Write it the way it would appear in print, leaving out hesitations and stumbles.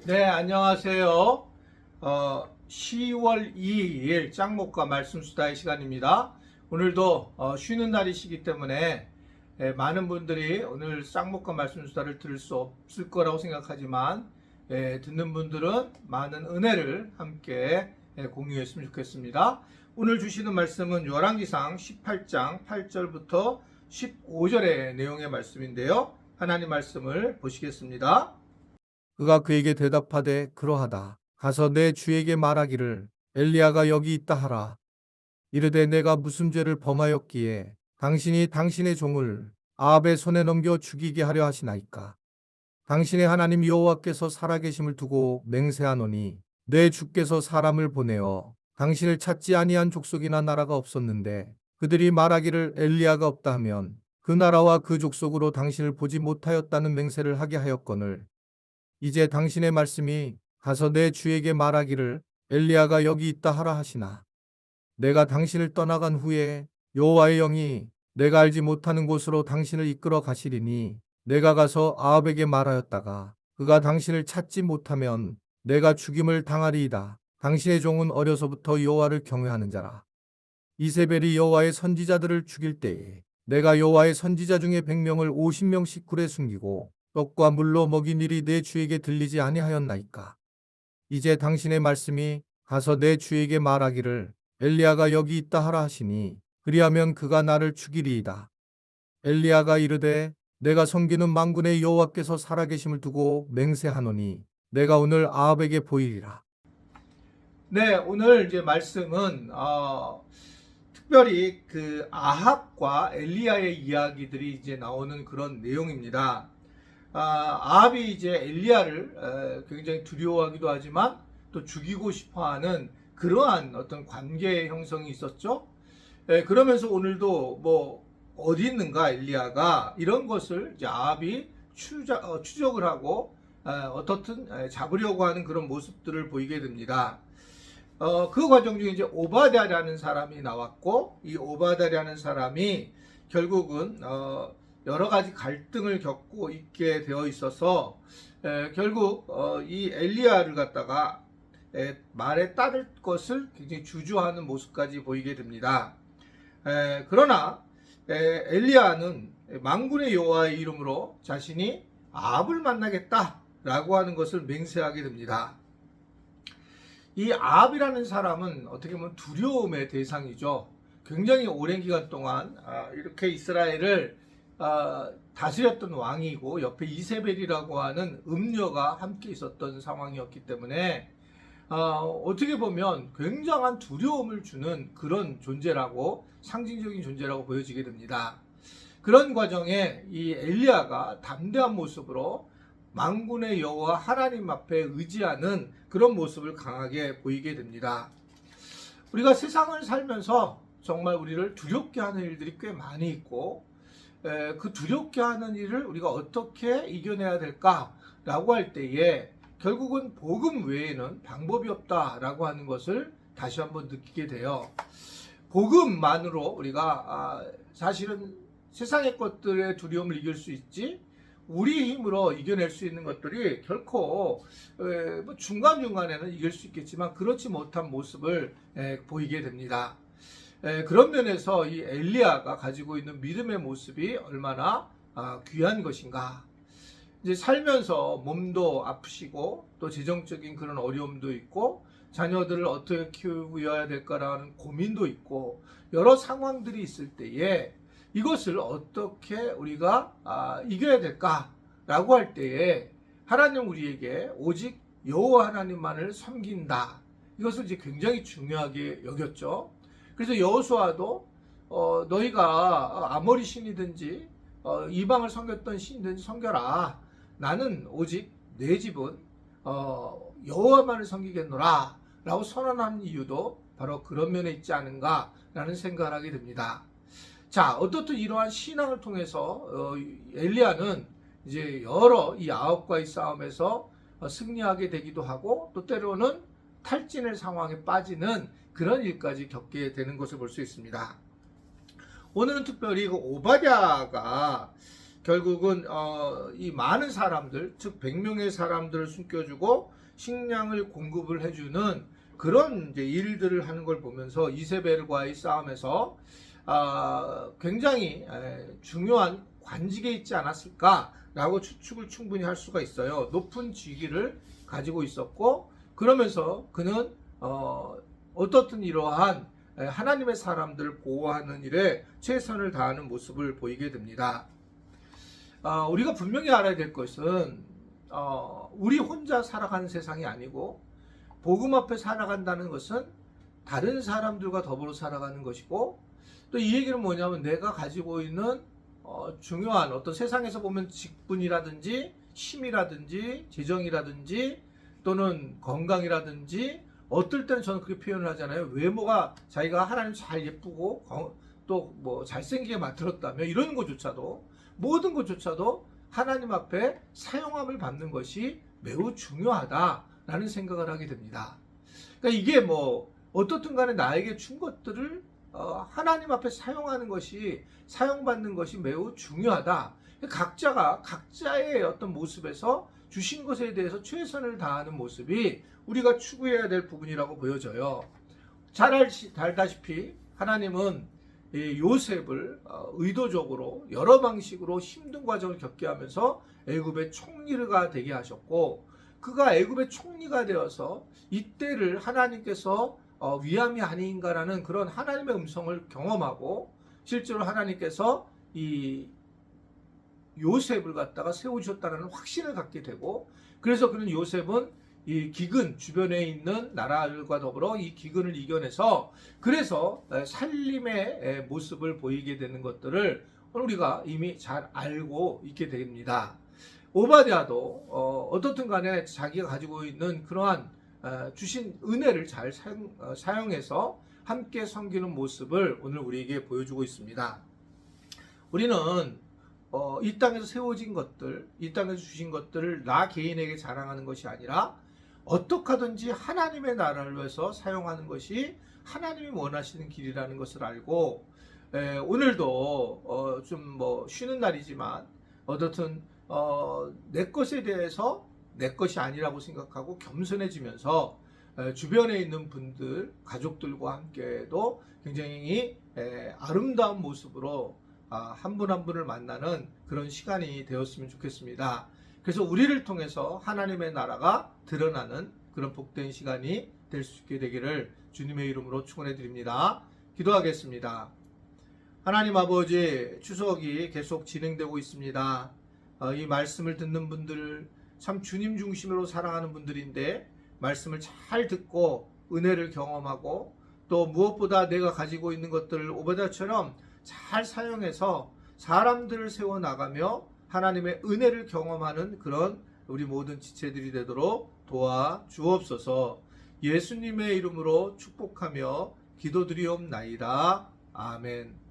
네, 안녕하세요. 10월 2일 짱목과 말씀수다의 시간입니다. 오늘도 쉬는 날이시기 때문에 많은 분들이 오늘 짱목과 말씀수다를 들을 수 없을 거라고 생각하지만 듣는 분들은 많은 은혜를 함께 공유했으면 좋겠습니다. 오늘 주시는 말씀은 열왕기상 18장 8절부터 15절의 내용의 말씀인데요. 하나님 말씀을 보시겠습니다. 그가 그에게 대답하되 그러하다. 가서 내 주에게 말하기를 엘리야가 여기 있다 하라. 이르되 내가 무슨 죄를 범하였기에 당신이 당신의 종을 아합의 손에 넘겨 죽이게 하려 하시나이까. 당신의 하나님 여호와께서 살아계심을 두고 맹세하노니 내 주께서 사람을 보내어 당신을 찾지 아니한 족속이나 나라가 없었는데 그들이 말하기를 엘리야가 없다 하면 그 나라와 그 족속으로 당신을 보지 못하였다는 맹세를 하게 하였거늘 이제 당신의 말씀이 가서 내 주에게 말하기를 엘리야가 여기 있다 하라 하시나 내가 당신을 떠나간 후에 여호와의 영이 내가 알지 못하는 곳으로 당신을 이끌어 가시리니 내가 가서 아합에게 말하였다가 그가 당신을 찾지 못하면 내가 죽임을 당하리이다. 당신의 종은 어려서부터 여호와를 경외하는 자라. 이세벨이 여호와의 선지자들을 죽일 때에 내가 여호와의 선지자 중에 100명을 50명씩 굴에 숨기고 떡과 물로 먹인 일이 내 주에게 들리지 아니하였나이까. 이제 당신의 말씀이 가서 내 주에게 말하기를 엘리야가 여기 있다 하라 하시니 그리하면 그가 나를 죽이리이다. 엘리야가 이르되 내가 섬기는 만군의 여호와께서 살아계심을 두고 맹세하노니 내가 오늘 아합에게 보이리라. 네, 오늘 이제 말씀은 특별히 그 아합과 엘리야의 이야기들이 이제 나오는 그런 내용입니다. 아합이 이제 엘리야를 굉장히 두려워하기도 하지만 또 죽이고 싶어하는 그러한 어떤 관계 형성이 있었죠. 그러면서 오늘도 뭐 어디 있는가 엘리야가 이런 것을 이제 아합이 추적을 하고 어떻든 잡으려고 하는 그런 모습들을 보이게 됩니다. 그 과정 중에 이제 오바댜라는 사람이 나왔고 이 오바댜라는 사람이 결국은 여러 가지 갈등을 겪고 있게 되어 있어서 결국 이 엘리야를 갖다가 말에 따를 것을 굉장히 주저하는 모습까지 보이게 됩니다. 그러나 엘리야는 만군의 여호와의 이름으로 자신이 아합을 만나겠다라고 하는 것을 맹세하게 됩니다. 이 아합이라는 사람은 어떻게 보면 두려움의 대상이죠. 굉장히 오랜 기간 동안 이렇게 이스라엘을 다스렸던 왕이고 옆에 이세벨이라고 하는 음녀가 함께 있었던 상황이었기 때문에 어떻게 보면 굉장한 두려움을 주는 그런 존재라고 상징적인 존재라고 보여지게 됩니다. 그런 과정에 이 엘리야가 담대한 모습으로 만군의 여호와 하나님 앞에 의지하는 그런 모습을 강하게 보이게 됩니다. 우리가 세상을 살면서 정말 우리를 두렵게 하는 일들이 꽤 많이 있고 그 두렵게 하는 일을 우리가 어떻게 이겨내야 될까라고 할 때에 결국은 복음 외에는 방법이 없다라고 하는 것을 다시 한번 느끼게 돼요. 복음만으로 우리가 사실은 세상의 것들의 두려움을 이길 수 있지 우리 힘으로 이겨낼 수 있는 것들이 결코 중간중간에는 이길 수 있겠지만 그렇지 못한 모습을 보이게 됩니다. 그런 면에서 이 엘리야가 가지고 있는 믿음의 모습이 얼마나 귀한 것인가. 이제 살면서 몸도 아프시고 또 재정적인 그런 어려움도 있고 자녀들을 어떻게 키워야 될까라는 고민도 있고 여러 상황들이 있을 때에 이것을 어떻게 우리가 이겨야 될까라고 할 때에 하나님 우리에게 오직 여호와 하나님만을 섬긴다. 이것을 이제 굉장히 중요하게 여겼죠. 그래서 여호수아도 너희가 아모리 신이든지 이방을 섬겼던 신이든지 섬겨라. 나는 오직 내 집은 여호와만을 섬기겠노라 라고 선언한 이유도 바로 그런 면에 있지 않은가 라는 생각을 하게 됩니다. 자, 어떻든 이러한 신앙을 통해서 엘리야는 이제 여러 이 아합과의 싸움에서 승리하게 되기도 하고 또 때로는 탈진의 상황에 빠지는 그런 일까지 겪게 되는 것을 볼 수 있습니다. 오늘은 특별히 그 오바댜가 결국은 이 많은 사람들, 즉 100명의 사람들을 숨겨주고 식량을 공급을 해주는 그런 이제 일들을 하는 걸 보면서 이세벨과의 싸움에서 굉장히 중요한 관직에 있지 않았을까라고 추측을 충분히 할 수가 있어요. 높은 직위를 가지고 있었고, 그러면서 그는 어떻든 이러한 하나님의 사람들을 보호하는 일에 최선을 다하는 모습을 보이게 됩니다. 우리가 분명히 알아야 될 것은 우리 혼자 살아가는 세상이 아니고 복음 앞에 살아간다는 것은 다른 사람들과 더불어 살아가는 것이고, 또 이 얘기는 뭐냐면 내가 가지고 있는 중요한 어떤 세상에서 보면 직분이라든지 힘이라든지 재정이라든지 또는 건강이라든지, 어떨 때는 저는 그렇게 표현을 하잖아요. 외모가 자기가 하나님 잘 예쁘고 또 뭐 잘생기게 만들었다며, 이런 것조차도, 모든 것조차도 하나님 앞에 사용함을 받는 것이 매우 중요하다라는 생각을 하게 됩니다. 그러니까 이게 뭐 어떻든 간에 나에게 준 것들을 하나님 앞에 사용하는 것이, 사용받는 것이 매우 중요하다. 각자가 각자의 어떤 모습에서 주신 것에 대해서 최선을 다하는 모습이 우리가 추구해야 될 부분이라고 보여져요. 잘 알다시피 하나님은 요셉을 의도적으로 여러 방식으로 힘든 과정을 겪게 하면서 애굽의 총리가 되게 하셨고, 그가 애굽의 총리가 되어서 이때를 하나님께서 위함이 아닌가라는 그런 하나님의 음성을 경험하고, 실제로 하나님께서 이 요셉을 갖다가 세우셨다는 확신을 갖게 되고, 그래서 그는 요셉은 이 기근, 주변에 있는 나라들과 더불어 이 기근을 이겨내서 그래서 살림의 모습을 보이게 되는 것들을 우리가 이미 잘 알고 있게 됩니다. 오바댜도 어떻든 간에 자기가 가지고 있는 그러한 주신 은혜를 잘 사용해서 함께 섬기는 모습을 오늘 우리에게 보여주고 있습니다. 우리는 이 땅에서 세워진 것들, 이 땅에서 주신 것들을 나 개인에게 자랑하는 것이 아니라 어떻게 하든지 하나님의 나라를 위해서 사용하는 것이 하나님이 원하시는 길이라는 것을 알고, 오늘도 좀 뭐 쉬는 날이지만 어떻든 내 것에 대해서 내 것이 아니라고 생각하고 겸손해지면서 주변에 있는 분들, 가족들과 함께도 굉장히 아름다운 모습으로 한 분 한 분을 만나는 그런 시간이 되었으면 좋겠습니다. 그래서 우리를 통해서 하나님의 나라가 드러나는 그런 복된 시간이 될 수 있게 되기를 주님의 이름으로 축원해 드립니다. 기도하겠습니다. 하나님 아버지, 추석이 계속 진행되고 있습니다. 이 말씀을 듣는 분들 참 주님 중심으로 살아가는 분들인데, 말씀을 잘 듣고 은혜를 경험하고 또 무엇보다 내가 가지고 있는 것들을 오바댜처럼 잘 사용해서 사람들을 세워나가며 하나님의 은혜를 경험하는 그런 우리 모든 지체들이 되도록 도와 주옵소서. 예수님의 이름으로 축복하며 기도드리옵나이다. 아멘.